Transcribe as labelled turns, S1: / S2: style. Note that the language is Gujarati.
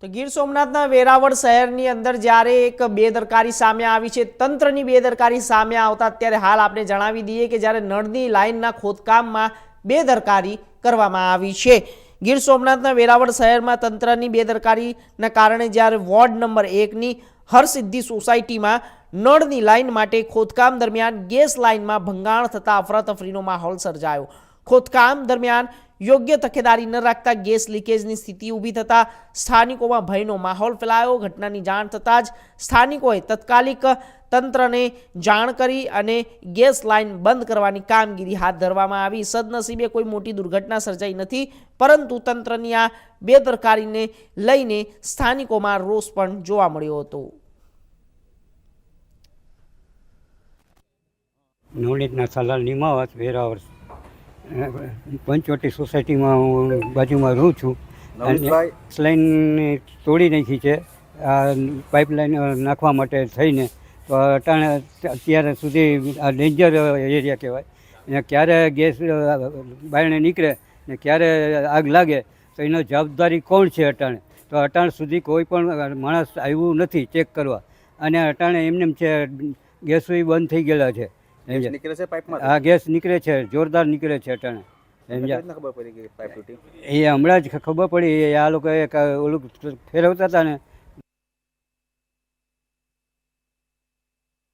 S1: તો ગીર સોમનાથના વેરાવળ શહેરની અંદર જ્યારે એક બેદરકારી સામે આવી છે, તંત્રની બેદરકારી સામે આવતા અત્યારે હાલ આપણે જણાવી દઈએ કે જ્યારે નળની લાઇનના ખોદકામમાં બેદરકારી કરવામાં આવી છે। ગીર સોમનાથના વેરાવળ શહેરમાં તંત્રની બેદરકારીના કારણે જ્યારે વોર્ડ નંબર 1ની હરસિદ્ધિ સોસાયટીમાં નળની લાઇન માટે ખોદકામ દરમિયાન ગેસ લાઇનમાં ભંગાણ થતાં અફરાતફરીનો માહોલ સર્જાયો। ખોદકામ દરમિયાન યોગ્ય તકેદારી ન રાખતા ગેસ લીકેજની સ્થિતિ ઊભી થતાં સ્થાનિકોમાં ભયનો માહોલ ફેલાયો। ઘટનાની જાણ થતાં જ સ્થાનિકોએ તાત્કાલિક તંત્રને જાણ કરી અને ગેસ લાઇન બંધ કરવાની કામગીરી હાથ ધરવામાં આવી। સદનસીબે કોઈ મોટી દુર્ઘટના સર્જાઈ નથી, પરંતુ તંત્રની આ બેદરકારીને લઈને સ્થાનિકોમાં રોષ પણ જોવા મળ્યો હતો।
S2: નવનીતના સલાલ નિમાવત વેરાવળ પંચવટી સોસાયટીમાં હું બાજુમાં રહું છું। લાઈન તોડી નાખી છે આ પાઇપલાઇન નાખવા માટે થઈને, તો અટાણે અત્યારે સુધી આ ડેન્જર એરિયા કહેવાય। અને ક્યારે ગેસ બાયણે નીકળે ને ક્યારે આગ લાગે તો એનો જવાબદારી કોણ છે અટાણે? તો અટાણ સુધી કોઈ પણ માણસ આવ્યું નથી ચેક કરવા, અને અટાણે એમને છે ગેસોય બંધ થઈ ગયેલા છે। હા, ગેસ નીકળે છે, જોરદાર નીકળે છે અટાણે। એ હમણાં જ ખબર પડી, આ લોકોએ ઓલું ફેરવતા હતા ને